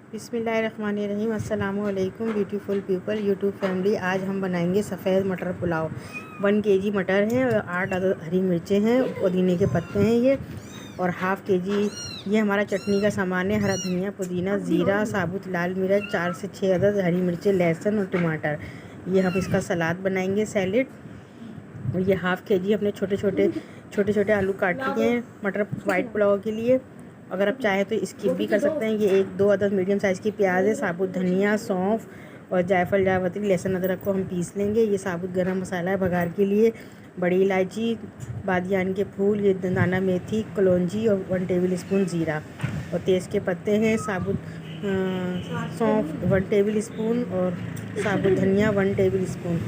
बिस्मिल्लाहिर्रहमानिर्रहीम। अस्सलामु अलैकुम ब्यूटीफुल पीपल यूट्यूब फैमिली। आज हम बनाएंगे सफ़ेद मटर पुलाव। 1 केजी मटर है, 8 अदद हरी मिर्चें हैं, पुदीने के पत्ते हैं ये, और हाफ़ केजी ये हमारा चटनी का सामान है। हरा धनिया, पुदीना, ज़ीरा, साबुत लाल मिर्च, 4 से 6 अदद हरी मिर्चें, लहसुन और टमाटर। ये हम इसका सलाद बनाएंगे, सैलेड। और ये हाफ़ केजी अपने छोटे छोटे आलू काट लिए हैं मटर वाइट पुलाव के लिए। अगर आप चाहें तो स्किप भी कर सकते हैं। ये 1-2 अदद मीडियम साइज़ की प्याज है, साबुत धनिया, सौंफ और जायफल, जावित्री, लहसुन, अदरक को हम पीस लेंगे। ये साबुत गरम मसाला है बघार के लिए। बड़ी इलायची, बादियान के फूल, ये दाना मेथी, कलौंजी और 1 टेबल स्पून ज़ीरा और तेज़ के पत्ते हैं। साबुत सौंफ 1 टेबल स्पून और साबुत धनिया 1 टेबल स्पून।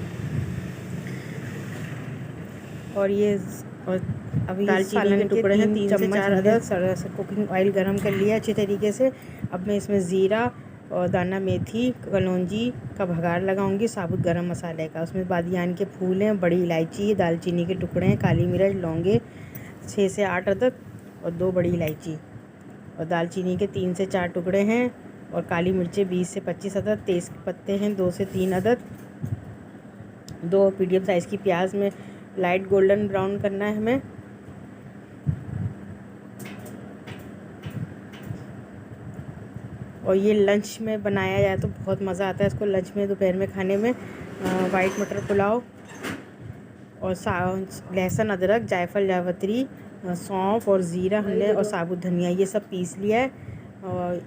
और ये और अभी दालचीनी के टुकड़े हैं 3 से 4 अदद। कुकिंग ऑयल गरम कर लिया अच्छी तरीके से। अब मैं इसमें ज़ीरा और दाना मेथी, कलौंजी का भगार लगाऊंगी साबुत गरम मसाले का। उसमें बादियान के फूल हैं, बड़ी इलायची, दालचीनी के टुकड़े हैं, काली मिर्च, लौंगे 6 से 8 अदद और 2 बड़ी इलायची, और दालचीनी के 3 से 4 टुकड़े हैं, और काली मिर्चें 20 से 25 अदद, तेज़ पत्ते हैं 2 से 3 अदद, 2 मीडियम साइज़ की प्याज में लाइट गोल्डन ब्राउन करना है हमें। और ये लंच में बनाया जाए तो बहुत मज़ा आता है इसको लंच में, दोपहर में खाने में। वाइट मटर पुलाव। और लहसुन, अदरक, जायफल, जावित्री, सौंफ और ज़ीरा हमने, और साबुत धनिया ये सब पीस लिया है। और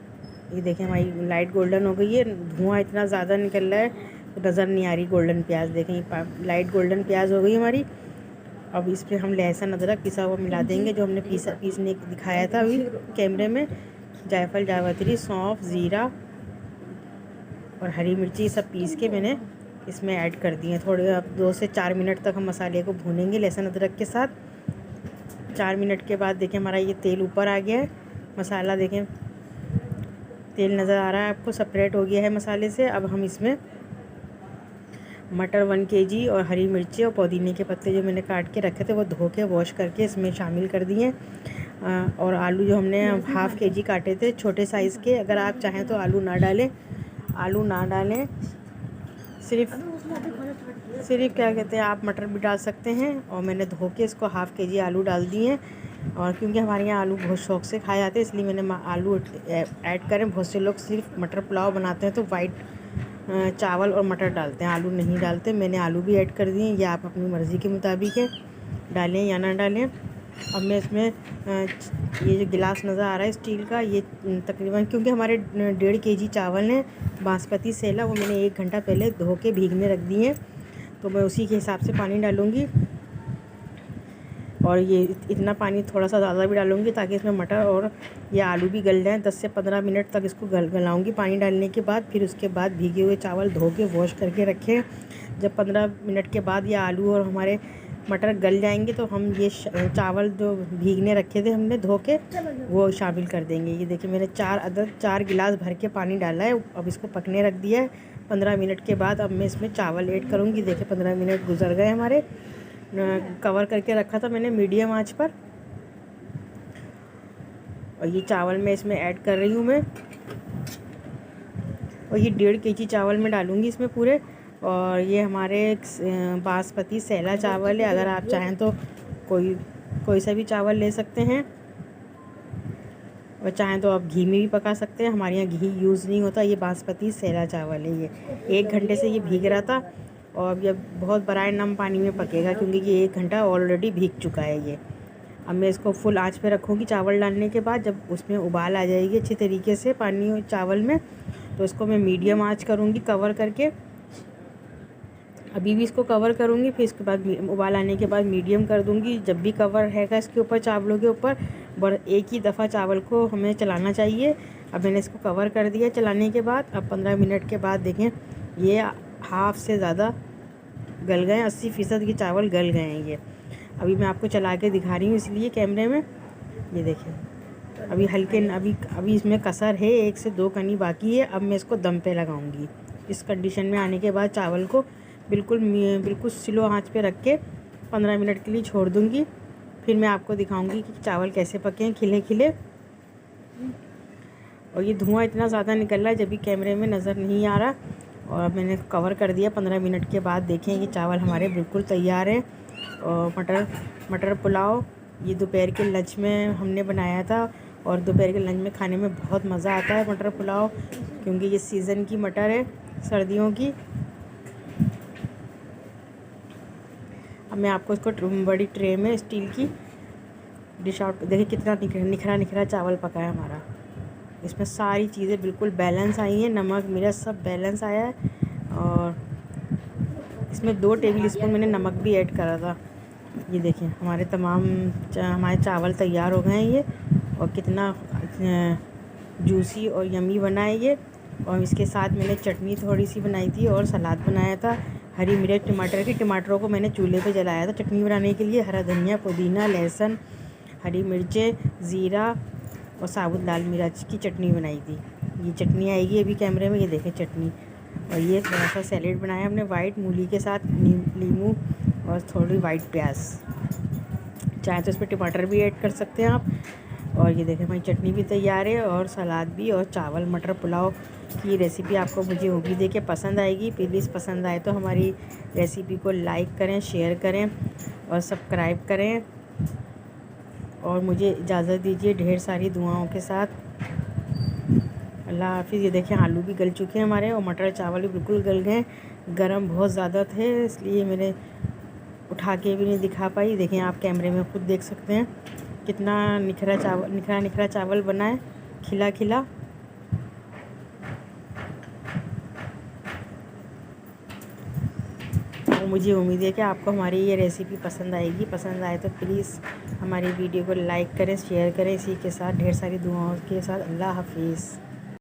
ये देखें हमारी लाइट गोल्डन हो गई है। धुआं इतना ज़्यादा निकल रहा है तो नज़र नहीं आ रही गोल्डन प्याज। देखें लाइट गोल्डन प्याज हो गई हमारी। अब इस पर हम लहसुन, अदरक पिसा हुआ मिला देंगे, जो हमने पीसने दिखाया था अभी कैमरे में। जायफल, जावित्री, सौंफ, ज़ीरा और हरी मिर्ची सब पीस के मैंने इसमें ऐड कर दिए। थोड़े अब 2 से 4 मिनट तक हम मसाले को भूनेंगे लहसुन अदरक के साथ। 4 मिनट के बाद देखें हमारा ये तेल ऊपर आ गया है। मसाला देखें, तेल नज़र आ रहा है आपको, सेपरेट हो गया है मसाले से। अब हम इसमें मटर 1 केजी और हरी मिर्ची और पुदीने के पत्ते जो मैंने काट के रखे थे वो धो के वॉश करके इसमें शामिल कर दिए। और आलू जो हमने हाफ़ केजी काटे थे छोटे साइज़ के, अगर आप चाहें तो आलू ना डालें, सिर्फ क्या कहते हैं आप मटर भी डाल सकते हैं। और मैंने धो के इसको हाफ़ केजी आलू डाल दिए हैं। और क्योंकि हमारे यहाँ आलू बहुत शौक़ से खाए जाते हैं इसलिए मैंने आलू ऐड करें। बहुत से लोग सिर्फ मटर पुलाव बनाते हैं तो वाइट चावल और मटर डालते हैं, आलू नहीं डालते। मैंने आलू भी ऐड कर दिए। ये आप अपनी मर्ज़ी के मुताबिक है, डालें या ना डालें। अब मैं इसमें ये जो गिलास नज़र आ रहा है स्टील का, ये तकरीबन क्योंकि हमारे 1.5 केजी चावल हैं बासमती सेला, वो मैंने 1 घंटा पहले धो के भीगने रख दिए हैं, तो मैं उसी के हिसाब से पानी डालूँगी। और ये इतना पानी थोड़ा सा ज़्यादा भी डालूँगी ताकि इसमें मटर और ये आलू भी गल जाएँ। 10 से 15 मिनट तक इसको गलाऊँगी पानी डालने के बाद। फिर उसके बाद भीगे हुए चावल धो के वॉश करके रखें। जब 15 मिनट के बाद ये आलू और हमारे मटर गल जाएंगे तो हम ये चावल जो भीगने रखे थे हमने धो के वो शामिल कर देंगे। ये देखिए मैंने 4 गिलास भर के पानी डाला है। अब इसको पकने रख दिया है। 15 मिनट के बाद अब मैं इसमें चावल ऐड करूँगी। देखिए 15 मिनट गुजर गए हमारे। कवर करके रखा था मैंने मीडियम आंच पर, और ये चावल मैं इसमें ऐड कर रही हूँ मैं। और ये 1.5 केजी चावल मैं डालूँगी इसमें पूरे। और ये हमारे बासमती सेला चावल है। अगर आप चाहें तो कोई सा भी चावल ले सकते हैं, और चाहें तो आप घी में भी पका सकते हैं। हमारे यहाँ घी यूज़ नहीं होता। ये बासमती सेला चावल है। ये 1 घंटे से ये भीग रहा था, और अब ये बहुत बराए नम पानी में पकेगा क्योंकि ये 1 घंटा ऑलरेडी भीग चुका है ये। अब मैं इसको फुल आंच पे रखूँगी चावल डालने के बाद। जब उसमें उबाल आ जाएगी अच्छी तरीके से पानी चावल में, तो इसको मैं मीडियम आंच करूँगी कवर करके। अभी भी इसको कवर करूँगी, फिर इसके बाद उबाल आने के बाद मीडियम कर दूँगी। जब भी कवर रहेगा इसके ऊपर चावलों के ऊपर, एक ही दफ़ा चावल को हमें चलाना चाहिए। अब मैंने इसको कवर कर दिया चलाने के बाद। अब 15 मिनट के बाद देखें ये हाफ़ से ज़्यादा गल गए, 80% के चावल गल गए हैं ये। अभी मैं आपको चला के दिखा रही हूँ इसलिए कैमरे में। ये देखें अभी अभी इसमें कसर है, 1 से 2 कनी बाकी है। अब मैं इसको दम पे लगाऊंगी। इस कंडीशन में आने के बाद चावल को बिल्कुल स्लो आंच पे रख के 15 मिनट के लिए छोड़ दूंगी। फिर मैं आपको दिखाऊंगी कि चावल कैसे पके हैं खिले खिले। और ये धुआं इतना ज़्यादा निकल रहा है जब भी कैमरे में नज़र नहीं आ रहा। और मैंने कवर कर दिया। 15 मिनट के बाद देखें ये चावल हमारे बिल्कुल तैयार हैं। और मटर पुलाव ये दोपहर के लंच में हमने बनाया था। और दोपहर के लंच में खाने में बहुत मज़ा आता है मटर पुलाव, क्योंकि ये सीज़न की मटर है, सर्दियों की। अब मैं आपको इसको बड़ी ट्रे में स्टील की डिश आउट, देखिए कितना निखरा निखरा चावल पका है हमारा। इसमें सारी चीज़ें बिल्कुल बैलेंस आई हैं, नमक मिर्च सब बैलेंस आया है। और इसमें 2 टेबल स्पून मैंने नमक भी ऐड करा था। ये देखें हमारे हमारे चावल तैयार हो गए हैं ये। और कितना जूसी और यमी बना है ये। और इसके साथ मैंने चटनी थोड़ी सी बनाई थी और सलाद बनाया था। हरी मिर्च टमाटरों को मैंने चूल्हे पे जलाया था चटनी बनाने के लिए। हरा धनिया, पुदीना, लहसुन, हरी मिर्चें, ज़ीरा और साबुत लाल मिर्च की चटनी बनाई थी। ये चटनी आएगी अभी कैमरे में, ये देखें चटनी। और ये थोड़ा सा सैलेड बनाया हमने वाइट मूली के साथ, नींबू और थोड़ी वाइट प्याज। चाहे तो इसमें टमाटर भी ऐड कर सकते हैं आप। और ये देखें हमारी चटनी भी तैयार है और सलाद भी। और चावल मटर पुलाव की रेसिपी आपको मुझे उम्मीद है कि पसंद आएगी। प्लीज़ पसंद आए तो हमारी रेसिपी को लाइक करें, शेयर करें और सब्सक्राइब करें। और मुझे इजाज़त दीजिए ढेर सारी दुआओं के साथ। अल्लाह हाफिज़। ये देखें आलू भी गल चुके हैं हमारे और मटर चावल भी बिल्कुल गल गए। गरम बहुत ज़्यादा थे इसलिए मैंने उठा के भी नहीं दिखा पाई। देखें आप कैमरे में खुद देख सकते हैं कितना निखरा चावल बना है, खिला खिला। और मुझे उम्मीद है कि आपको हमारी ये रेसिपी पसंद आएगी। पसंद आए तो प्लीज़ हमारी वीडियो को लाइक करें, शेयर करें। इसी के साथ ढेर सारी दुआओं के साथ अल्लाह हाफिज़।